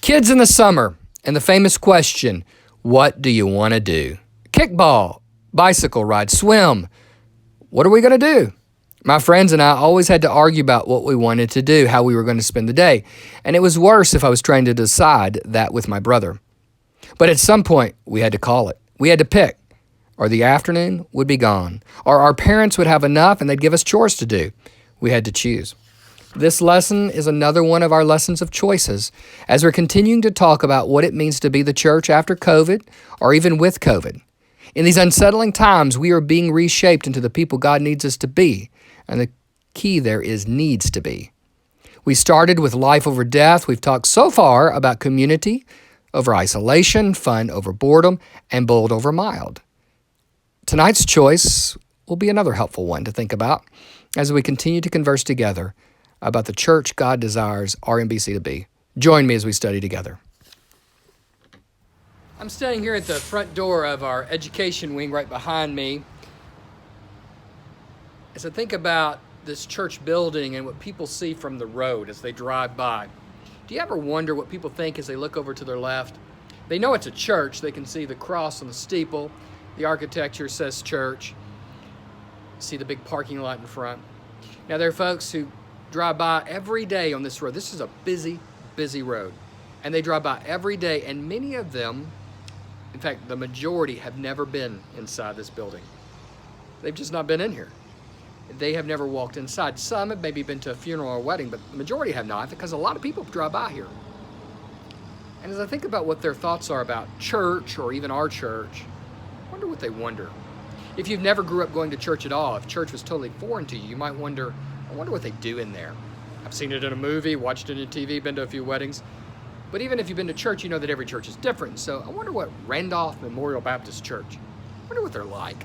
Kids in the summer, and the famous question, what do you want to do? Kickball, bicycle ride, swim. What are we going to do? My friends and I always had to argue about what we wanted to do, how we were going to spend the day. And it was worse if I was trying to decide that with my brother. But at some point, we had to call it. We had to pick. Or the afternoon would be gone. Or our parents would have enough and they'd give us chores to do. We had to choose. This lesson is another one of our lessons of choices as we're continuing to talk about what it means to be the church after COVID or even with COVID. In these unsettling times, we are being reshaped into the people God needs us to be, and the key there is needs to be. We started with life over death. We've talked so far about community over isolation, fun over boredom, and bold over mild. Tonight's choice will be another helpful one to think about as we continue to converse together about the church God desires RMBC to be. Join me as we study together. I'm standing here at the front door of our education wing right behind me. As I think about this church building and what people see from the road as they drive by, do you ever wonder what people think as they look over to their left? They know it's a church. They can see the cross on the steeple. The architecture says church. See the big parking lot in front. Now, there are folks who drive by every day on this road. This is a busy, busy road. And they drive by every day, and many of them, in fact, the majority, have never been inside this building. They've just not been in here. They have never walked inside. Some have maybe been to a funeral or a wedding, but the majority have not, because a lot of people drive by here. And as I think about what their thoughts are about church, or even our church, I wonder what they wonder. If you've never grew up going to church at all, if church was totally foreign to you, you might wonder, I wonder what they do in there. I've seen it in a movie, watched it on TV, been to a few weddings. But even if you've been to church, you know that every church is different. So I wonder what Randolph Memorial Baptist Church, I wonder what they're like.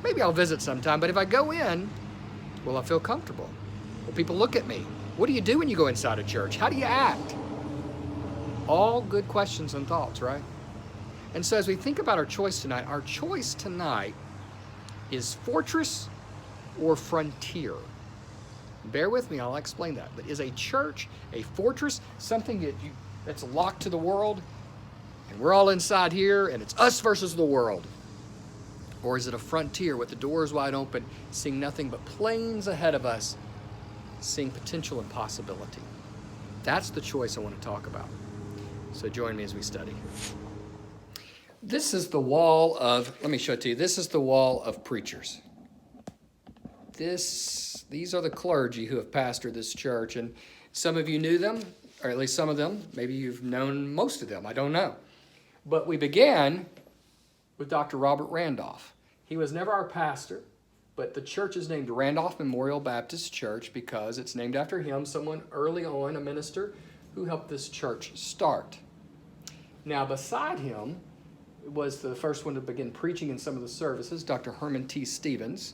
Maybe I'll visit sometime, but if I go in, will I feel comfortable? Will people look at me? What do you do when you go inside a church? How do you act? All good questions and thoughts, right? And so as we think about our choice tonight is fortress or frontier. Bear with me, I'll explain that. But is a church a fortress, something that's locked to the world, and we're all inside here, and it's us versus the world? Or is it a frontier with the doors wide open, seeing nothing but plains ahead of us, seeing potential and possibility? That's the choice I want to talk about. So join me as we study. This is the wall of, let me show it to you. This is the wall of preachers. These are the clergy who have pastored this church, and some of you knew them, or at least some of them. Maybe you've known most of them, I don't know. But we began with Dr. Robert Randolph. He was never our pastor, but the church is named Randolph Memorial Baptist Church because it's named after him, someone early on, a minister who helped this church start. Now, beside him was the first one to begin preaching in some of the services, Dr. Herman T. Stevens.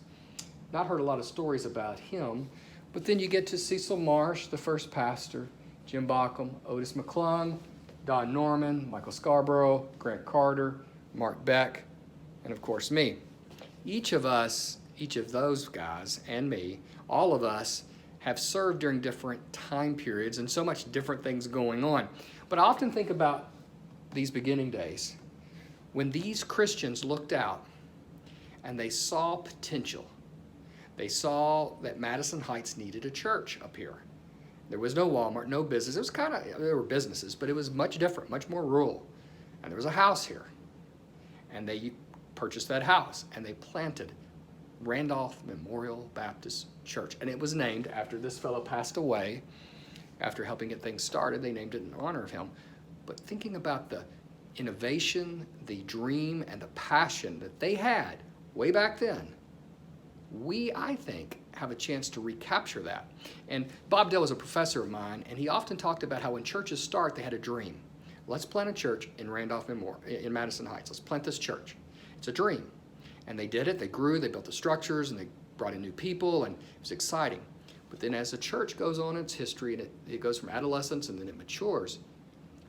Not heard a lot of stories about him, but then you get to Cecil Marsh, the first pastor, Jim Bockham, Otis McClung, Don Norman, Michael Scarborough, Grant Carter, Mark Beck, and of course me. Each of those guys and me, all of us have served during different time periods and so much different things going on. But I often think about these beginning days when these Christians looked out and they saw potential. They saw that Madison Heights needed a church up here. There was no Walmart, no business. It was there were businesses, but it was much different, much more rural. And there was a house here. And they purchased that house and they planted Randolph Memorial Baptist Church. And it was named after this fellow passed away. After helping get things started, they named it in honor of him. But thinking about the innovation, the dream, and the passion that they had way back then, we, I think, have a chance to recapture that. And Bob Dell was a professor of mine, and he often talked about how when churches start, they had a dream. Let's plant a church in Randolph Memorial, in Madison Heights. Let's plant this church. It's a dream. And they did it. They grew. They built the structures, and they brought in new people, and it was exciting. But then as the church goes on in its history, and it goes from adolescence, and then it matures,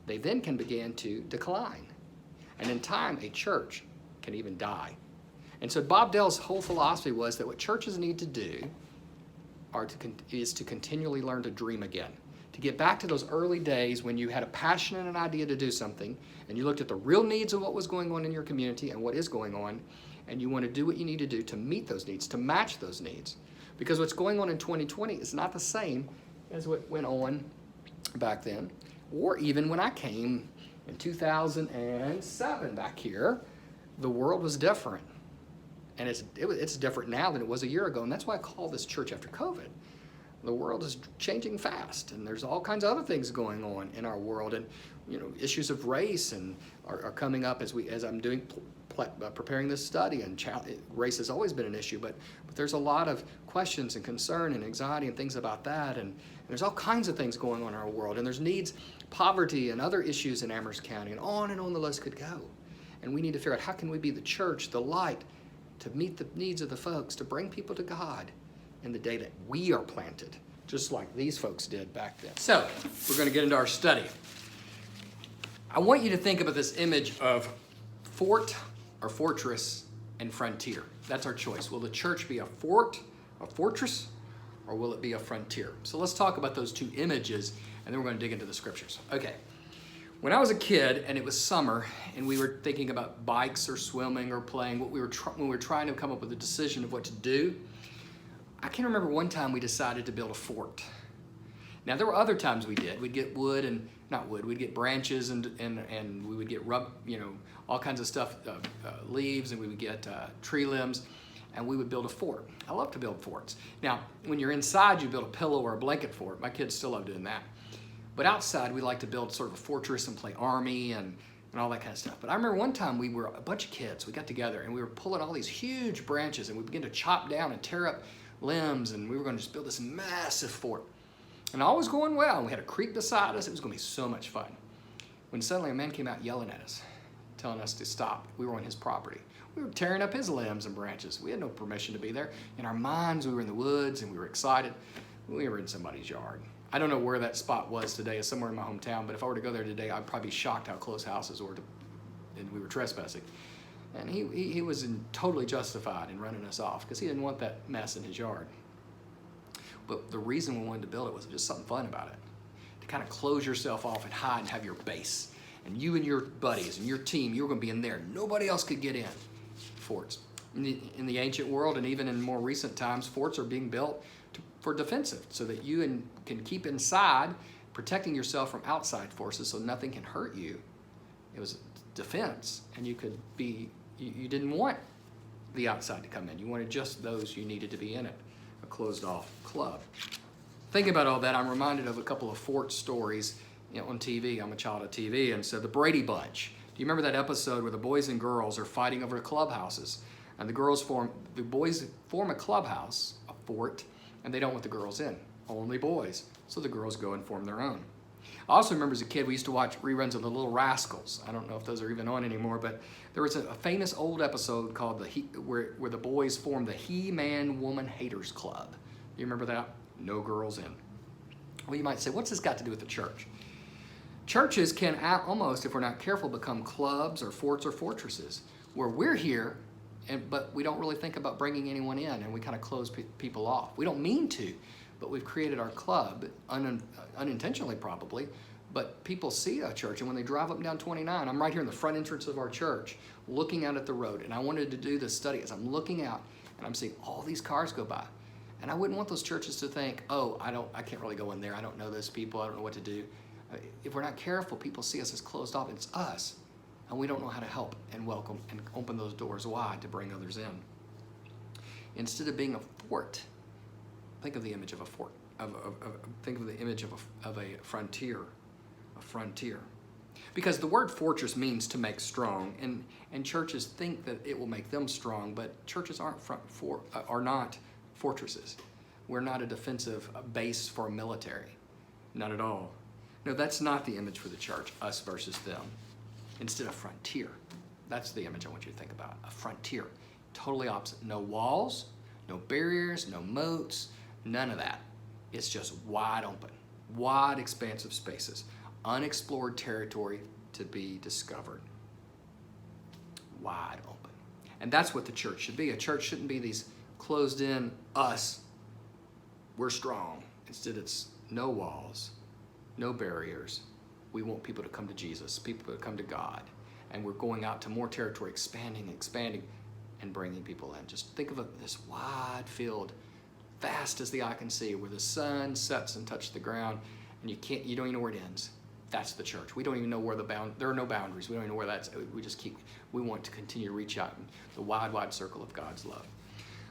they then can begin to decline. And in time, a church can even die. And so Bob Dell's whole philosophy was that what churches need to do is to continually learn to dream again, to get back to those early days when you had a passion and an idea to do something, and you looked at the real needs of what was going on in your community and what is going on, and you want to do what you need to do to meet those needs, to match those needs. Because what's going on in 2020 is not the same as what went on back then, or even when I came in 2007 back here. The world was different. And it's different now than it was a year ago, and that's why I call this church after COVID. The world is changing fast, and there's all kinds of other things going on in our world, and issues of race and are coming up as I'm doing preparing this study. And race has always been an issue, but there's a lot of questions and concern and anxiety and things about that, and there's all kinds of things going on in our world, and there's needs, poverty, and other issues in Amherst County, and on the list could go. And we need to figure out how can we be the church, the light, to meet the needs of the folks, to bring people to God in the day that we are planted, just like these folks did back then. So, we're going to get into our study. I want you to think about this image of fort or fortress and frontier. That's our choice. Will the church be a fort, a fortress, or will it be a frontier? So let's talk about those two images, and then we're going to dig into the scriptures. Okay. When I was a kid and it was summer and we were thinking about bikes or swimming or playing, when we were trying to come up with a decision of what to do, I can remember one time we decided to build a fort. Now there were other times we did. We'd get wood and not wood. We'd get branches and we would get all kinds of stuff, leaves, and we would get tree limbs, and we would build a fort. I love to build forts. Now when you're inside, you build a pillow or a blanket fort. My kids still love doing that. But outside, we like to build sort of a fortress and play army and all that kind of stuff. But I remember one time we were a bunch of kids. We got together and we were pulling all these huge branches, and we began to chop down and tear up limbs, and we were going to just build this massive fort. And all was going well. And we had a creek beside us. It was going to be so much fun. When suddenly a man came out yelling at us, telling us to stop. We were on his property. We were tearing up his limbs and branches. We had no permission to be there. In our minds, we were in the woods and we were excited. We were in somebody's yard. I don't know where that spot was today. It's somewhere in my hometown, but if I were to go there today, I'd probably be shocked how close houses were and we were trespassing. And he was totally justified in running us off because he didn't want that mess in his yard. But the reason we wanted to build it was just something fun about it. To kind of close yourself off and hide and have your base. And you and your buddies and your team, you were going to be in there. Nobody else could get in. Forts. In the ancient world and even in more recent times, forts are being built for defensive, so that you can keep inside, protecting yourself from outside forces so nothing can hurt you. It was defense, and you didn't want the outside to come in. You wanted just those you needed to be in it, a closed-off club. Thinking about all that, I'm reminded of a couple of fort stories on TV. I'm a child of TV, and so the Brady Bunch. Do you remember that episode where the boys and girls are fighting over clubhouses, and the boys form a clubhouse, a fort, and they don't want the girls in, only boys. So the girls go and form their own. I also remember as a kid, we used to watch reruns of The Little Rascals. I don't know if those are even on anymore, but there was a famous old episode called where the boys formed the He-Man Woman Haters Club. You remember that? No girls in. Well, you might say, what's this got to do with the church? Churches can almost, if we're not careful, become clubs or forts or fortresses where we're here, but we don't really think about bringing anyone in, and we kind of close people off. We don't mean to, but we've created our club, unintentionally probably, but people see a church, and when they drive up and down 29, I'm right here in the front entrance of our church, looking out at the road, and I wanted to do this study as I'm looking out, and I'm seeing all these cars go by. And I wouldn't want those churches to think, oh, I can't really go in there, I don't know those people, I don't know what to do. If we're not careful, people see us as closed off. It's us. And we don't know how to help and welcome and open those doors wide to bring others in. Instead of being a fort, think of the image of a fort. Think of the image of a frontier. A frontier. Because the word fortress means to make strong, and churches think that it will make them strong, but churches are not fortresses. We're not a defensive base for a military. Not at all. No, that's not the image for the church, us versus them. Instead, a frontier. That's the image I want you to think about. A frontier. Totally opposite. No walls, no barriers, no moats, none of that. It's just wide open. Wide, expansive spaces. Unexplored territory to be discovered. Wide open. And that's what the church should be. A church shouldn't be these closed in, us, we're strong. Instead, it's no walls, no barriers. We want people to come to Jesus, people to come to God. And we're going out to more territory, expanding, and bringing people in. Just think of this wide field, vast as the eye can see, where the sun sets and touches the ground, and you don't even know where it ends. That's the church. We don't even know where there are no boundaries. We don't even know where that's. We want to continue to reach out in the wide, wide circle of God's love.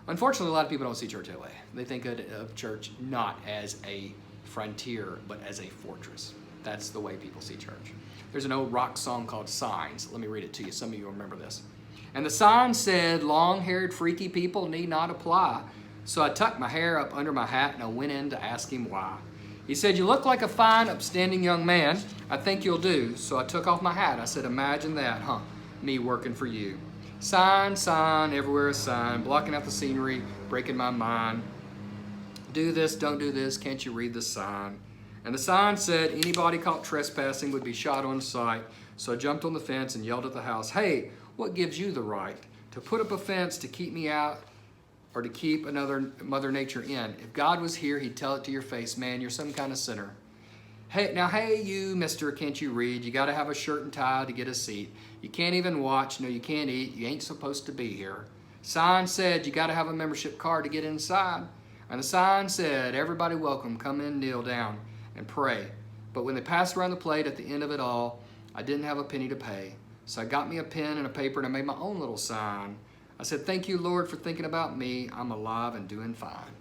Unfortunately, a lot of people don't see church that way. They think of church not as a frontier, but as a fortress. That's the way people see church. There's an old rock song called Signs. Let me read it to you. Some of you remember this. And the sign said, long-haired, freaky people need not apply. So I tucked my hair up under my hat and I went in to ask him why. He said, you look like a fine, upstanding young man. I think you'll do. So I took off my hat. I said, imagine that, huh? Me working for you. Sign, sign, everywhere a sign, blocking out the scenery, breaking my mind. Do this, don't do this, can't you read the sign? And the sign said anybody caught trespassing would be shot on sight. So I jumped on the fence and yelled at the house, hey, what gives you the right to put up a fence to keep me out or to keep another Mother Nature in? If God was here, he'd tell it to your face, man, you're some kind of sinner. Hey you, mister, can't you read? You got to have a shirt and tie to get a seat. You can't even watch. No, you can't eat. You ain't supposed to be here. Sign said you got to have a membership card to get inside. And the sign said, everybody welcome, come in, kneel down, and pray. But when they passed around the plate at the end of it all, I didn't have a penny to pay. So I got me a pen and a paper and I made my own little sign. I said, thank you, Lord, for thinking about me. I'm alive and doing fine.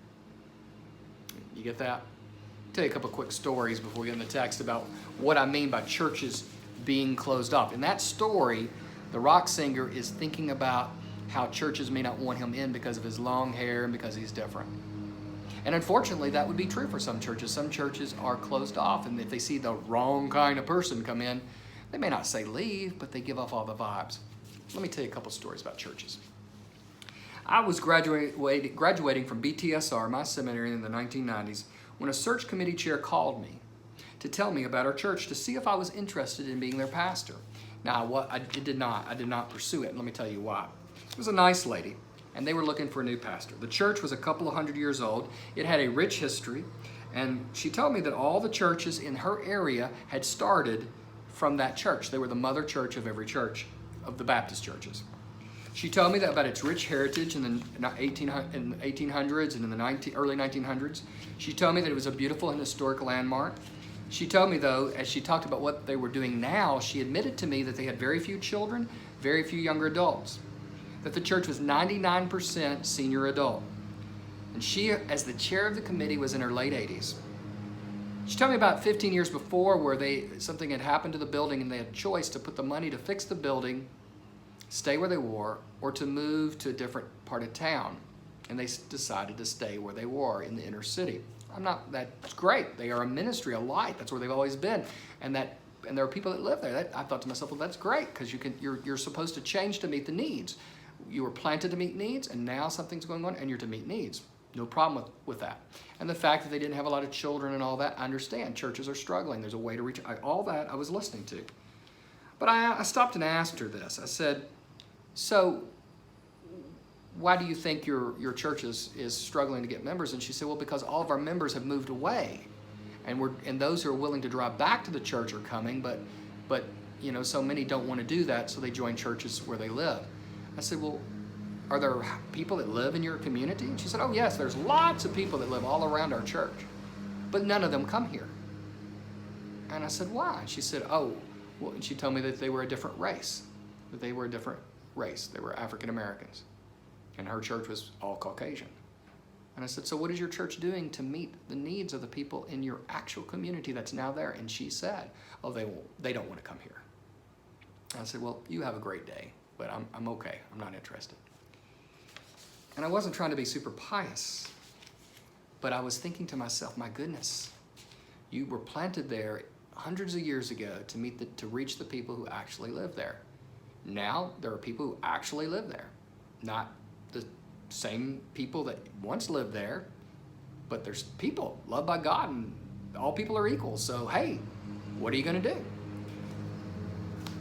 You get that? I'll tell you a couple quick stories before we get in the text about what I mean by churches being closed off. In that story, the rock singer is thinking about how churches may not want him in because of his long hair and because he's different. And unfortunately, that would be true for some churches. Some churches are closed off, and if they see the wrong kind of person come in, they may not say leave, but they give off all the vibes. Let me tell you a couple stories about churches. I was graduating from BTSR, my seminary, in the 1990s, when a search committee chair called me to tell me about our church to see if I was interested in being their pastor. Now, I did not pursue it, and let me tell you why. It was a nice lady, and they were looking for a new pastor. The church was a couple of hundred years old. It had a rich history, and she told me that all the churches in her area had started from that church. They were the mother church of every church, of the Baptist churches. She told me that about its rich heritage in the 1800s and in the early 1900s. She told me that it was a beautiful and historic landmark. She told me, though, as she talked about what they were doing now, she admitted to me that they had very few children, very few younger adults, that the church was 99% senior adult. And she, as the chair of the committee, was in her late 80s. She told me about 15 years before where something had happened to the building and they had a choice to put the money to fix the building, stay where they were, or to move to a different part of town. And they decided to stay where they were in the inner city. That's great. They are a ministry, a light. That's where they've always been. And there are people that live there. I thought to myself, well, that's great, because you're supposed to change to meet the needs. You were planted to meet needs, and now something's going on, and you're to meet needs. No problem with that. And the fact that they didn't have a lot of children and all that, I understand. Churches are struggling. There's a way to reach. All that I was listening to. But I stopped and asked her this. I said, so why do you think your church is struggling to get members? And she said, well, because all of our members have moved away. And those who are willing to drive back to the church are coming, but so many don't want to do that, so they join churches where they live. I said, well, are there people that live in your community? And she said, oh, yes, there's lots of people that live all around our church, but none of them come here. And I said, why? And she said, oh, well, and she told me that they were a different race, They were African Americans, and her church was all Caucasian. And I said, so what is your church doing to meet the needs of the people in your actual community that's now there? And she said, oh, they don't want to come here. And I said, well, you have a great day, but I'm okay. I'm not interested. And I wasn't trying to be super pious, but I was thinking to myself, my goodness, you were planted there hundreds of years ago to reach the people who actually live there. Now there are people who actually live there, not the same people that once lived there, but there's people loved by God, and all people are equal. So hey, what are you going to do?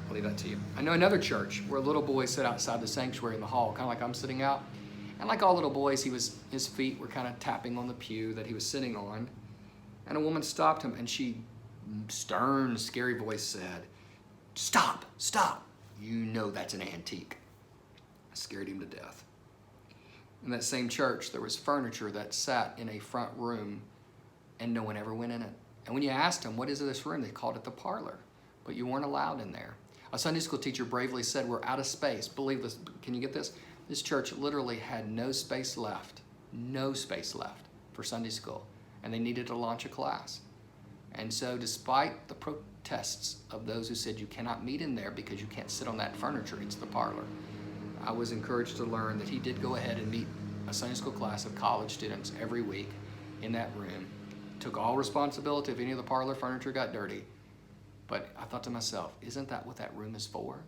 I'll leave that to you. I know another church where a little boy sat outside the sanctuary in the hall, kind of like I'm sitting out. And like all little boys, his feet were kind of tapping on the pew that he was sitting on. And a woman stopped him, and she stern, scary voice said, "Stop, stop. You know that's an antique." I scared him to death. In that same church, there was furniture that sat in a front room and no one ever went in it. And when you asked them, "What is this room?" they called it the parlor, but you weren't allowed in there. A Sunday school teacher bravely said, "We're out of space." Believe this, can you get this? This church literally had no space left for Sunday school, and they needed to launch a class. And so despite the protests of those who said you cannot meet in there because you can't sit on that furniture, it's the parlor, I was encouraged to learn that he did go ahead and meet a Sunday school class of college students every week in that room, took all responsibility if any of the parlor furniture got dirty. But I thought to myself, isn't that what that room is for?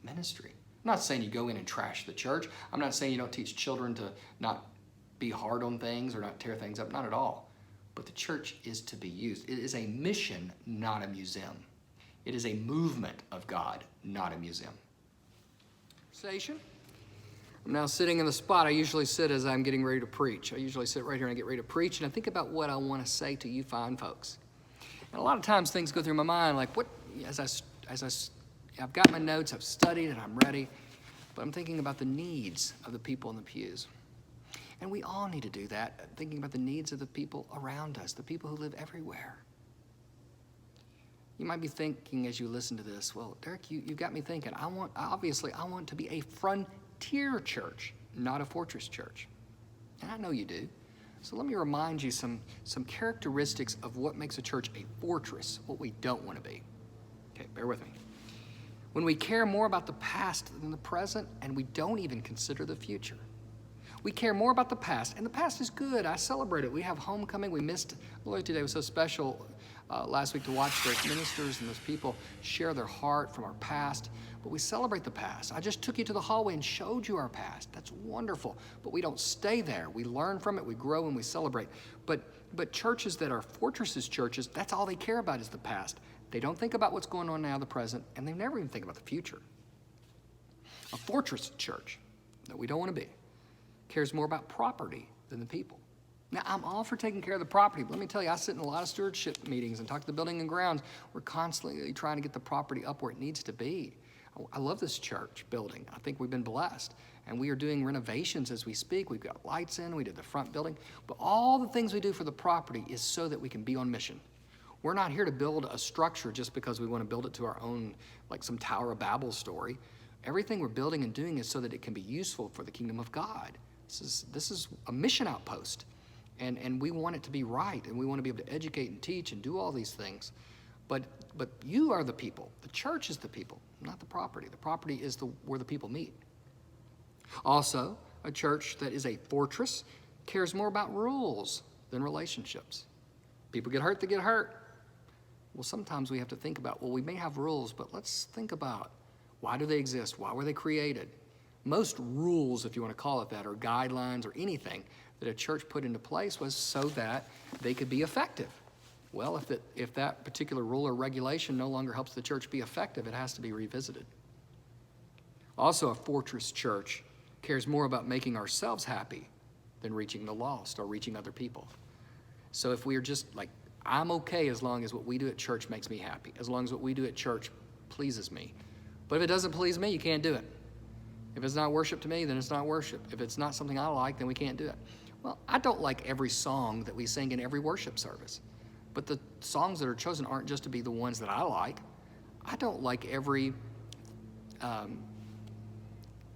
Ministry. I'm not saying you go in and trash the church. I'm not saying you don't teach children to not be hard on things or not tear things up, not at all. But the church is to be used. It is a mission, not a museum. It is a movement of God, not a museum. Station. I'm now sitting in the spot I usually sit as I'm getting ready to preach. I usually sit right here and I get ready to preach, and I think about what I want to say to you fine folks. And a lot of times things go through my mind like, I've got my notes, I've studied, and I'm ready, but I'm thinking about the needs of the people in the pews. And we all need to do that, thinking about the needs of the people around us, the people who live everywhere. You might be thinking as you listen to this, well, Derek, you got me thinking. I want to be a frontier church, not a fortress church. And I know you do. So let me remind you some characteristics of what makes a church a fortress, what we don't want to be. Okay, bear with me. When we care more about the past than the present, and we don't even consider the future. We care more about the past, and the past is good. I celebrate it. We have homecoming. We missed Loyalty Day. It was so special last week to watch those ministers and those people share their heart from our past. But we celebrate the past. I just took you to the hallway and showed you our past. That's wonderful. But we don't stay there. We learn from it. We grow and we celebrate. But churches that are fortresses churches, that's all they care about is the past. They don't think about what's going on now, the present, and they never even think about the future. A fortress church that we don't want to be cares more about property than the people. Now, I'm all for taking care of the property, but let me tell you, I sit in a lot of stewardship meetings and talk to the building and grounds. We're constantly trying to get the property up where it needs to be. I love this church building. I think we've been blessed. And we are doing renovations as we speak. We've got lights in, we did the front building. But all the things we do for the property is so that we can be on mission. We're not here to build a structure just because we want to build it to our own, like some Tower of Babel story. Everything we're building and doing is so that it can be useful for the kingdom of God. This is a mission outpost. And we want it to be right, and we want to be able to educate and teach and do all these things. But you are the people. The church is the people, not the property. The property is where the people meet. Also, a church that is a fortress cares more about rules than relationships. People get hurt, they get hurt. Well, sometimes we have to think about, well, we may have rules, but let's think about why do they exist? Why were they created? Most rules, if you want to call it that, or guidelines or anything that a church put into place was so that they could be effective. Well, if that particular rule or regulation no longer helps the church be effective, it has to be revisited. Also, a fortress church cares more about making ourselves happy than reaching the lost or reaching other people. So if we are just like, I'm okay as long as what we do at church makes me happy, as long as what we do at church pleases me. But if it doesn't please me, you can't do it. If it's not worship to me, then it's not worship. If it's not something I like, then we can't do it. Well, I don't like every song that we sing in every worship service. But the songs that are chosen aren't just to be the ones that I like. I don't like every,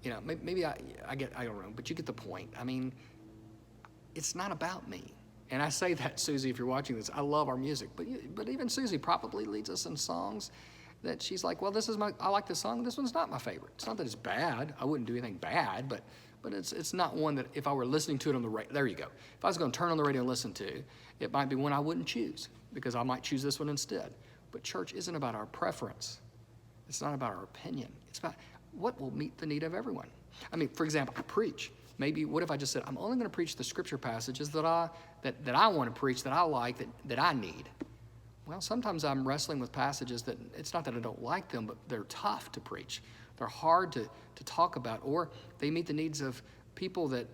maybe I don't know, but you get the point. I mean, it's not about me. And I say that, Susie, if you're watching this, I love our music. But even Susie probably leads us in songs that she's like, well, I like this song, this one's not my favorite. It's not that it's bad. I wouldn't do anything bad, but it's not one that if I were listening to it on the radio, there you go. If I was going to turn on the radio and listen to, it might be one I wouldn't choose because I might choose this one instead. But church isn't about our preference. It's not about our opinion. It's about what will meet the need of everyone. I mean, for example, I preach. Maybe what if I just said, I'm only going to preach the scripture passages that I want to preach, that I like, that I need. Well, sometimes I'm wrestling with passages that it's not that I don't like them, but they're tough to preach. They're hard to talk about, or they meet the needs of people that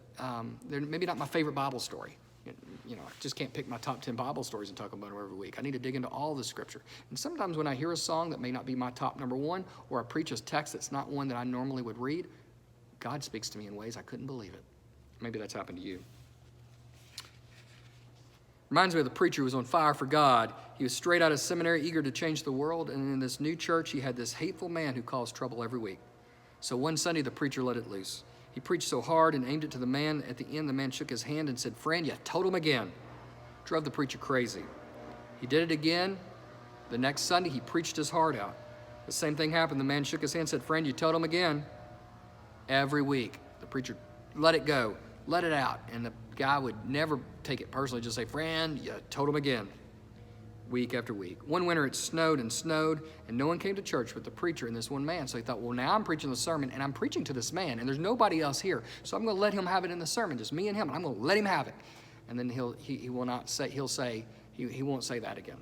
they're maybe not my favorite Bible story. You know, I just can't pick my top 10 Bible stories and talk about them every week. I need to dig into all the scripture. And sometimes when I hear a song that may not be my top number one, or I preach a text that's not one that I normally would read, God speaks to me in ways I couldn't believe it. Maybe that's happened to you. Reminds me of the preacher who was on fire for God. He was straight out of seminary, eager to change the world, and in this new church, he had this hateful man who caused trouble every week. So one Sunday, the preacher let it loose. He preached so hard and aimed it to the man. At the end, the man shook his hand and said, "Friend, you told him again." Drove the preacher crazy. He did it again. The next Sunday, he preached his heart out. The same thing happened. The man shook his hand and said, "Friend, you told him again." Every week, the preacher let it go, let it out. And the guy would never take it personally, just say, "Friend, you told him again." Week after week. One winter it snowed and snowed, and no one came to church but the preacher and this one man. So he thought, well, now I'm preaching the sermon, and I'm preaching to this man, and there's nobody else here. So I'm going to let him have it in the sermon, just me and him, and I'm going to let him have it. And then he won't say that again.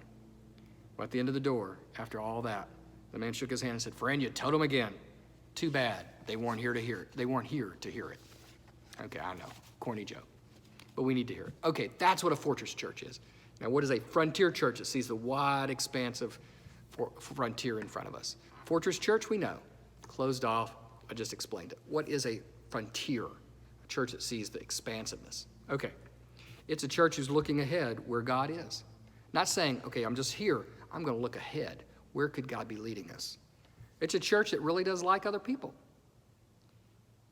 But at the end of the door, after all that, the man shook his hand and said, "Friend, you told him again." Too bad they weren't here to hear it. They weren't here to hear it. Okay, I know, corny joke, but we need to hear it. Okay, that's what a fortress church is. Now, what is a frontier church? It sees the wide expanse of frontier in front of us. Fortress church, we know. Closed off, I just explained it. What is a frontier? A church that sees the expansiveness. Okay, it's a church who's looking ahead where God is. Not saying, okay, I'm just here. I'm going to look ahead. Where could God be leading us? It's a church that really does like other people.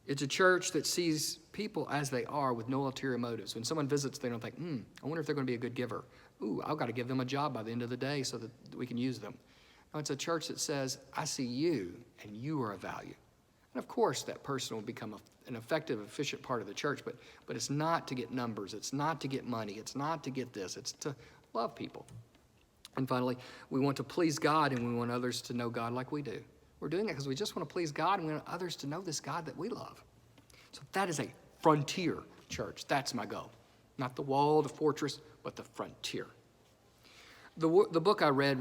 It's a church that sees people as they are with no ulterior motives. When someone visits, they don't think, I wonder if they're going to be a good giver. Ooh, I've got to give them a job by the end of the day so that we can use them. No, it's a church that says, I see you, and you are of value. And of course, that person will become an effective, efficient part of the church, but it's not to get numbers. It's not to get money. It's not to get this. It's to love people. And finally, we want to please God, and we want others to know God like we do. We're doing it because we just want to please God, and we want others to know this God that we love. So that is a frontier church. That's my goal. Not the wall, the fortress, but the frontier. The book I read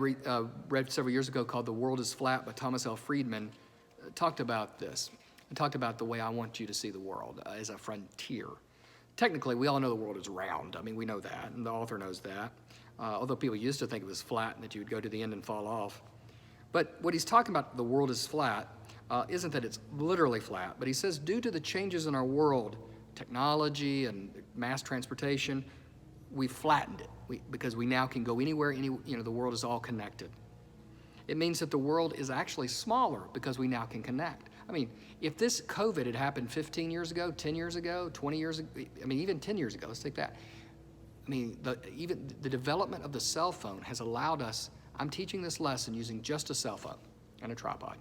several years ago called The World is Flat by Thomas L. Friedman talked about this. It talked about the way I want you to see the world as a frontier. Technically, we all know the world is round. I mean, we know that, and the author knows that. Although people used to think it was flat and that you would go to the end and fall off. But what he's talking about, the world is flat, isn't that it's literally flat, but he says due to the changes in our world, technology and mass transportation, we flattened it because we now can go anywhere, the world is all connected. It means that the world is actually smaller because we now can connect. I mean, if this COVID had happened 15 years ago, 10 years ago, 20 years ago, even 10 years ago, let's take that. Even the development of the cell phone has allowed us. I'm teaching this lesson using just a cell phone and a tripod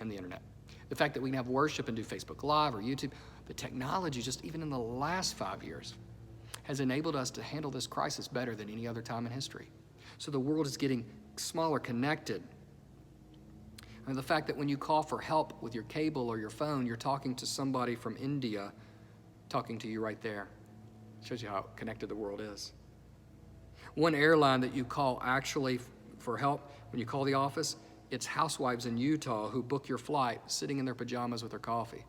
and the internet. The fact that we can have worship and do Facebook Live or YouTube, the technology just even in the last 5 years has enabled us to handle this crisis better than any other time in history. So the world is getting smaller, connected. And the fact that when you call for help with your cable or your phone, you're talking to somebody from India talking to you right there. Shows you how connected the world is. One airline that you call actually for help, when you call the office, it's housewives in Utah who book your flight sitting in their pajamas with their coffee.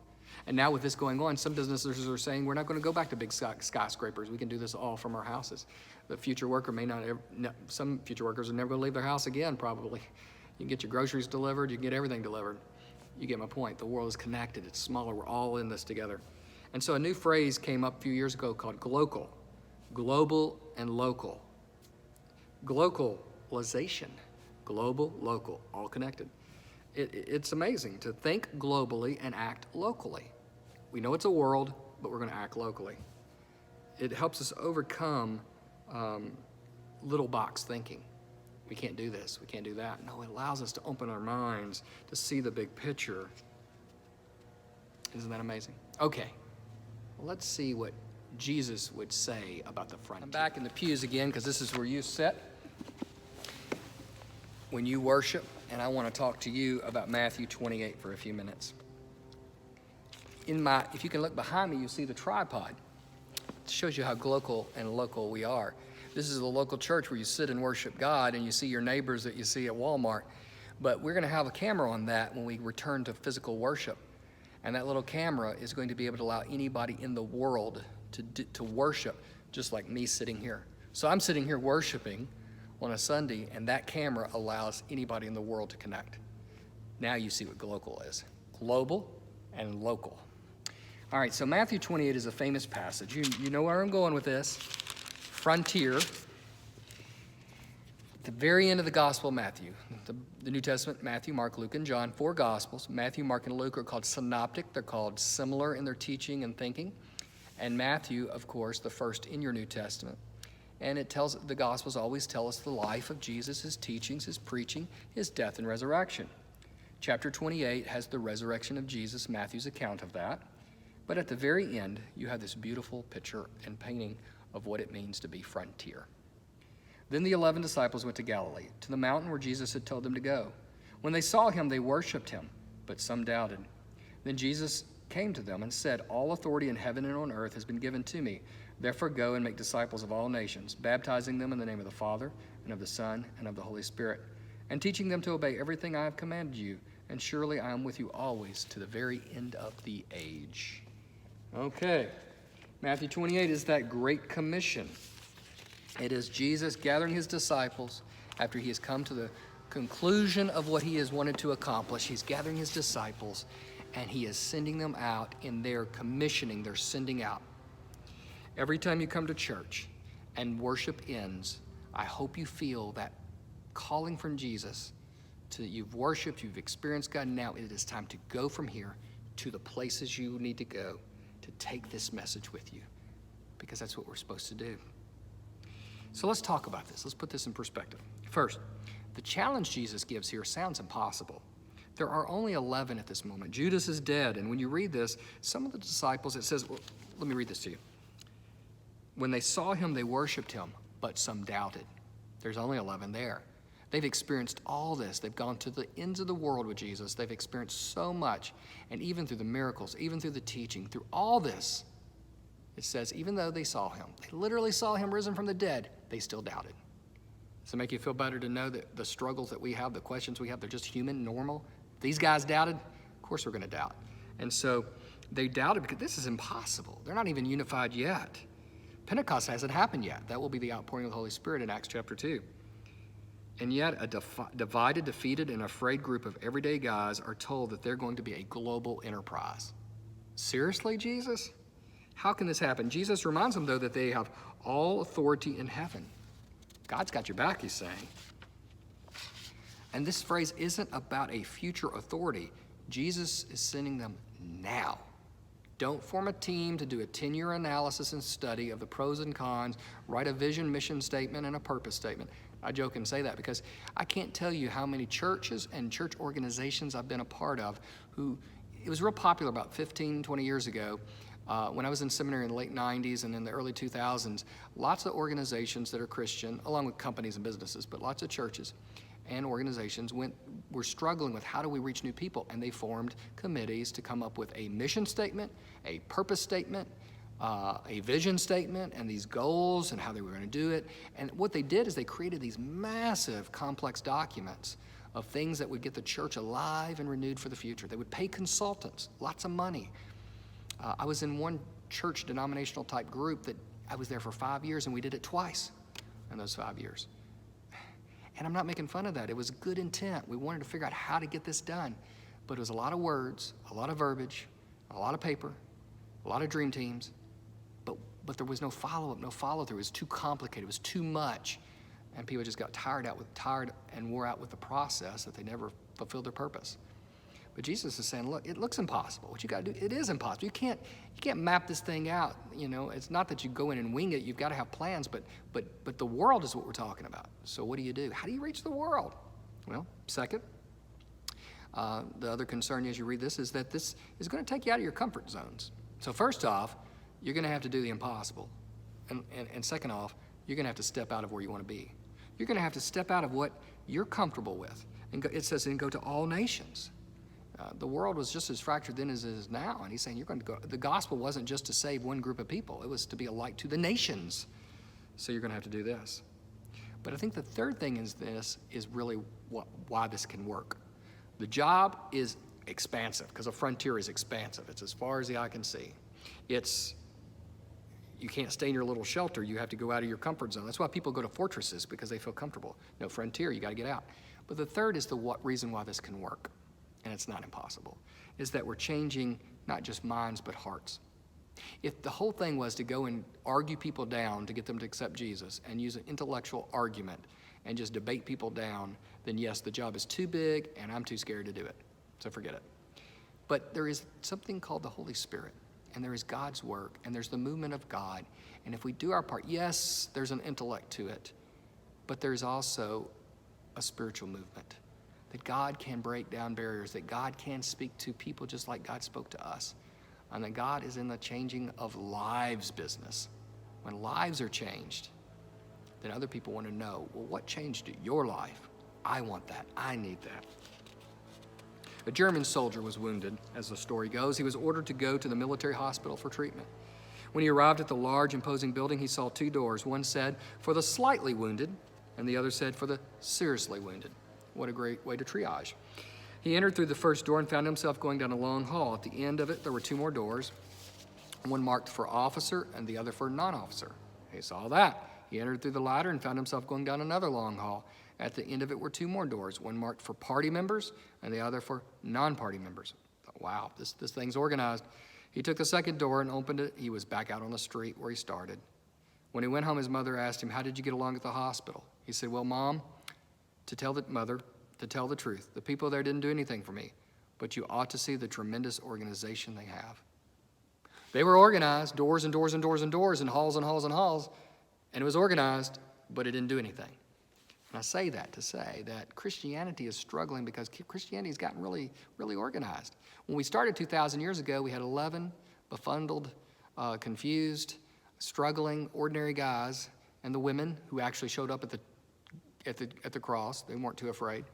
And now with this going on, some businesses are saying we're not going to go back to big skyscrapers. We can do this all from our houses. The future worker some future workers are never going to leave their house again, probably. You can get your groceries delivered. You can get everything delivered. You get my point. The world is connected. It's smaller. We're all in this together. And so a new phrase came up a few years ago called glocal, global and local. Globalization, global, local, all connected. It's amazing to think globally and act locally. We know it's a world, but we're going to act locally. It helps us overcome little box thinking. We can't do this, we can't do that. No, it allows us to open our minds to see the big picture. Isn't that amazing? Okay, well, let's see what Jesus would say about the frontier. I'm back in the pews again because this is where you sit when you worship, and I want to talk to you about Matthew 28 for a few minutes. If you can look behind me, you'll see the tripod. It shows you how global and local we are. This is the local church where you sit and worship God, and you see your neighbors that you see at Walmart. But we're going to have a camera on that when we return to physical worship. And that little camera is going to be able to allow anybody in the world to worship just like me sitting here. So I'm sitting here worshiping on a Sunday, and that camera allows anybody in the world to connect. Now you see what global is. Global and local. All right, so Matthew 28 is a famous passage. You know where I'm going with this. Frontier. At the very end of the Gospel of Matthew, the New Testament, Matthew, Mark, Luke, and John, 4 Gospels. Matthew, Mark, and Luke are called synoptic. They're called similar in their teaching and thinking. And Matthew, of course, the first in your New Testament. And it tells, the Gospels always tell us the life of Jesus, his teachings, his preaching, his death and resurrection. Chapter 28 has the resurrection of Jesus, Matthew's account of that. But at the very end, you have this beautiful picture and painting of what it means to be frontier. Then the 11 disciples went to Galilee, to the mountain where Jesus had told them to go. When they saw him, they worshiped him, but some doubted. Then Jesus came to them and said, "All authority in heaven and on earth has been given to me. Therefore go and make disciples of all nations, baptizing them in the name of the Father, and of the Son, and of the Holy Spirit, and teaching them to obey everything I have commanded you. And surely I am with you always to the very end of the age." Okay, Matthew 28 is that great commission. It is Jesus gathering his disciples after he has come to the conclusion of what he has wanted to accomplish. He's gathering his disciples, and he is sending them out in their commissioning, their sending out. Every time you come to church and worship ends, I hope you feel that calling from Jesus to you've worshiped, you've experienced God, now it is time to go from here to the places you need to go to take this message with you, because that's what we're supposed to do. So let's talk about this. Let's put this in perspective. First, the challenge Jesus gives here sounds impossible. There are only 11 at this moment. Judas is dead, and when you read this, some of the disciples, it says, well, let me read this to you. When they saw him, they worshiped him, but some doubted. There's only 11 there. They've experienced all this. They've gone to the ends of the world with Jesus. They've experienced so much, and even through the miracles, even through the teaching, through all this, it says, even though they saw him, they literally saw him risen from the dead, they still doubted. Does it make you feel better to know that the struggles that we have, the questions we have, they're just human, normal? These guys doubted? Of course we're going to doubt. And so they doubted because this is impossible. They're not even unified yet. Pentecost hasn't happened yet. That will be the outpouring of the Holy Spirit in Acts chapter 2. And yet a divided, defeated, and afraid group of everyday guys are told that they're going to be a global enterprise. Seriously, Jesus? How can this happen? Jesus reminds them, though, that they have all authority in heaven. God's got your back, he's saying. And this phrase isn't about a future authority. Jesus is sending them now. Don't form a team to do a 10-year analysis and study of the pros and cons, write a vision, mission statement, and a purpose statement. I joke and say that because I can't tell you how many churches and church organizations I've been a part of who, it was real popular about 15, 20 years ago when I was in seminary in the late 90s and in the early 2000s, lots of organizations that are Christian, along with companies and businesses, but lots of churches and organizations were struggling with how do we reach new people, and they formed committees to come up with a mission statement, a purpose statement, a vision statement, and these goals and how they were going to do it. And what they did is they created these massive, complex documents of things that would get the church alive and renewed for the future. They would pay consultants lots of money. I was in one church denominational type group that I was there for 5 years, and we did it twice in those 5 years. And I'm not making fun of that. It was good intent. We wanted to figure out how to get this done. But it was a lot of words, a lot of verbiage, a lot of paper, a lot of dream teams. But there was no follow-up, no follow-through. It was too complicated. It was too much. And people just got tired and wore out with the process that they never fulfilled their purpose. But Jesus is saying, look, it looks impossible. What you got to do, it is impossible. You can't map this thing out. You know, it's not that you go in and wing it. You've got to have plans. But the world is what we're talking about. So what do? How do you reach the world? Well, second, the other concern as you read this is that this is going to take you out of your comfort zones. So first off, you're going to have to do the impossible. And second off, you're going to have to step out of where you want to be. You're going to have to step out of what you're comfortable with. And it says, and go to all nations. The world was just as fractured then as it is now. And he's saying, you're going to go. The gospel wasn't just to save one group of people. It was to be a light to the nations. So you're going to have to do this. But I think the third thing is really why this can work. The job is expansive, because a frontier is expansive. It's as far as the eye can see. you can't stay in your little shelter. You have to go out of your comfort zone. That's why people go to fortresses, because they feel comfortable. No frontier, you got to get out. But the third is the reason why this can work, and it's not impossible, is that we're changing not just minds but hearts. If the whole thing was to go and argue people down to get them to accept Jesus and use an intellectual argument and just debate people down, then yes, the job is too big and I'm too scared to do it. So forget it. But there is something called the Holy Spirit, and there is God's work, and there's the movement of God. And if we do our part, yes, there's an intellect to it, but there's also a spiritual movement, that God can break down barriers, that God can speak to people just like God spoke to us, and that God is in the changing of lives business. When lives are changed, then other people want to know, well, what changed your life? I want that. I need that. A German soldier was wounded, as the story goes. He was ordered to go to the military hospital for treatment. When he arrived at the large, imposing building, he saw two doors. One said, for the slightly wounded, and the other said, for the seriously wounded. What a great way to triage. He entered through the first door and found himself going down a long hall. At the end of it, there were two more doors, one marked for officer and the other for non-officer. He saw that. He entered through the latter and found himself going down another long hall. At the end of it were two more doors, one marked for party members and the other for non-party members. Wow, this thing's organized. He took the second door and opened it. He was back out on the street where he started. When he went home, his mother asked him, how did you get along at the hospital? He said, well, Mom, to tell the truth, the people there didn't do anything for me, but you ought to see the tremendous organization they have. They were organized, doors and doors and doors and doors, and halls and halls and halls, and it was organized, but it didn't do anything. And I say that to say that Christianity is struggling because Christianity has gotten really, really organized. When we started 2,000 years ago, we had 11 befuddled, confused, struggling, ordinary guys, and the women who actually showed up at the cross. They weren't too afraid.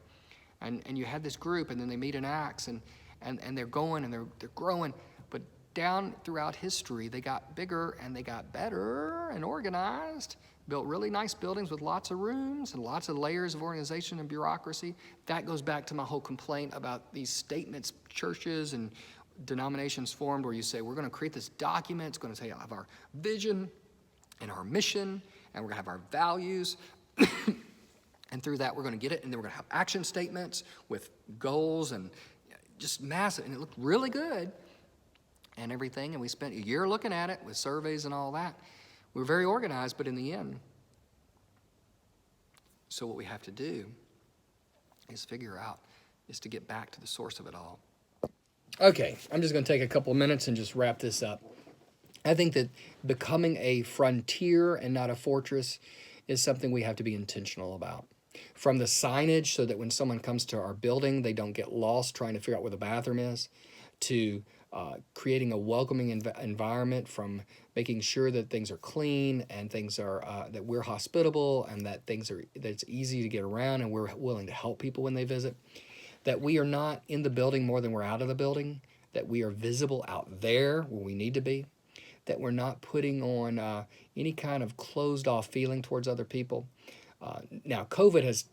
And you had this group, and then they meet in Acts, and they're going and they're growing. But down throughout history, they got bigger and they got better and organized, built really nice buildings with lots of rooms and lots of layers of organization and bureaucracy. That goes back to my whole complaint about these statements churches and denominations formed where you say, we're going to create this document. It's going to have our vision and our mission, and we're going to have our values. And through that, we're going to get it, and then we're going to have action statements with goals and just massive. And it looked really good and everything, and we spent a year looking at it with surveys and all that. We were very organized, but in the end, so what we have to do is to get back to the source of it all. Okay, I'm just going to take a couple of minutes and just wrap this up. I think that becoming a frontier and not a fortress is something we have to be intentional about. From the signage so that when someone comes to our building, they don't get lost trying to figure out where the bathroom is, to creating a welcoming environment, from making sure that things are clean and things are that we're hospitable and that that it's easy to get around and we're willing to help people when they visit, that we are not in the building more than we're out of the building, that we are visible out there where we need to be, that we're not putting on any kind of closed off feeling towards other people. Now, COVID has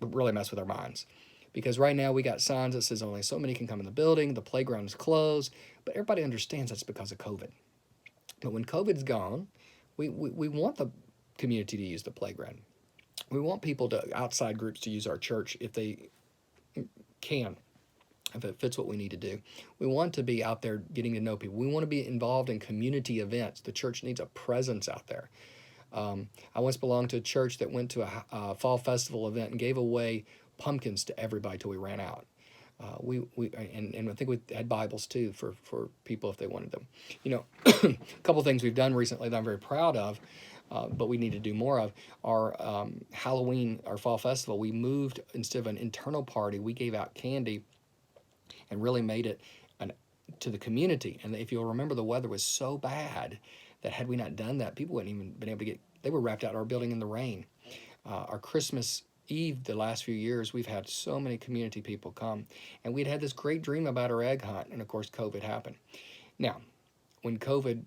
really messed with our minds, because right now we got signs that says only so many can come in the building, the playground is closed, but everybody understands that's because of COVID. But when COVID's gone, we want the community to use the playground. We want people outside groups to use our church if they can, if it fits what we need to do. We want to be out there getting to know people. We want to be involved in community events. The church needs a presence out there. I once belonged to a church that went to a fall festival event and gave away pumpkins to everybody till we ran out. And I think we had Bibles too for people if they wanted them. You know, a couple things we've done recently that I'm very proud of, but we need to do more of. Our Halloween, our fall festival, we moved, instead of an internal party, we gave out candy and really made it to the community. And if you'll remember, the weather was so bad that had we not done that, people wouldn't even been able to they were wrapped out in our building in the rain. Our Christmas Eve, the last few years, we've had so many community people come, and we'd had this great dream about our egg hunt, and of course COVID happened. Now, when COVID,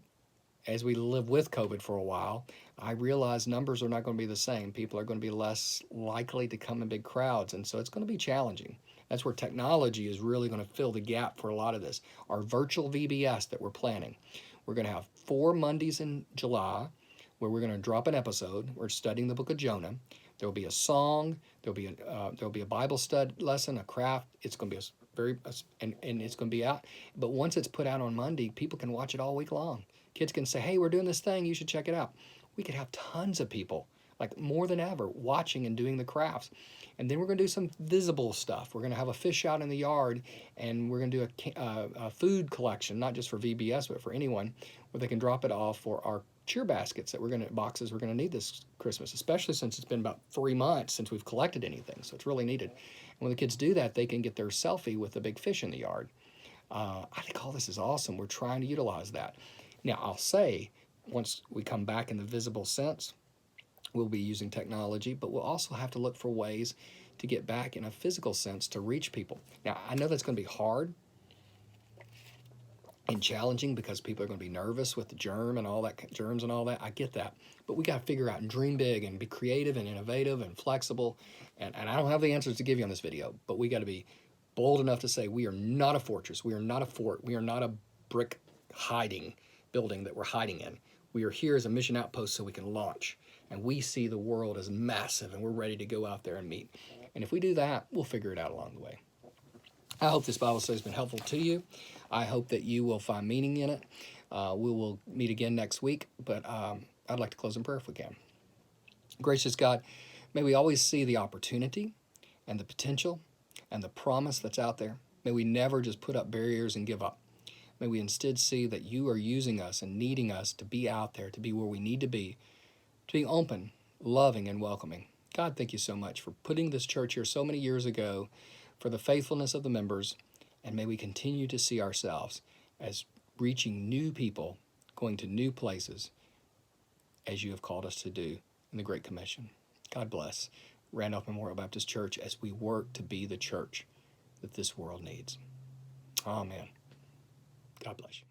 as we live with COVID for a while, I realize numbers are not going to be the same. People are going to be less likely to come in big crowds, and so it's going to be challenging. That's where technology is really going to fill the gap for a lot of this. Our virtual VBS that we're planning. We're going to have 4 Mondays in July where we're going to drop an episode. We're studying the book of Jonah. There will be a song. There'll be a Bible study lesson, a craft. It's going to be and it's going to be out. But once it's put out on Monday, people can watch it all week long. Kids can say, "Hey, we're doing this thing. You should check it out." We could have tons of people, like more than ever, watching and doing the crafts. And then we're going to do some visible stuff. We're going to have a fish out in the yard, and we're going to do a food collection, not just for VBS, but for anyone, where they can drop it off for our cheer baskets boxes we're going to need this Christmas, especially since it's been about 3 months since we've collected anything. So it's really needed. And when the kids do that, they can get their selfie with the big fish in the yard. I think all this is awesome. We're trying to utilize that. Now, I'll say, once we come back in the visible sense, we'll be using technology, but we'll also have to look for ways to get back in a physical sense to reach people. Now, I know that's going to be hard and challenging because people are going to be nervous with the germs and all that. I get that. But we got to figure out and dream big and be creative and innovative and flexible. And I don't have the answers to give you on this video, but we got to be bold enough to say we are not a fortress. We are not a fort. We are not a brick hiding building that we're hiding in. We are here as a mission outpost so we can launch. And we see the world as massive and we're ready to go out there and meet. And if we do that, we'll figure it out along the way. I hope this Bible study has been helpful to you. I hope that you will find meaning in it. We will meet again next week, but I'd like to close in prayer if we can. Gracious God, may we always see the opportunity and the potential and the promise that's out there. May we never just put up barriers and give up. May we instead see that you are using us and needing us to be out there, to be where we need to be open, loving, and welcoming. God, thank you so much for putting this church here so many years ago, for the faithfulness of the members, and may we continue to see ourselves as reaching new people, going to new places, as you have called us to do in the Great Commission. God bless Randolph Memorial Baptist Church as we work to be the church that this world needs. Amen. God bless you.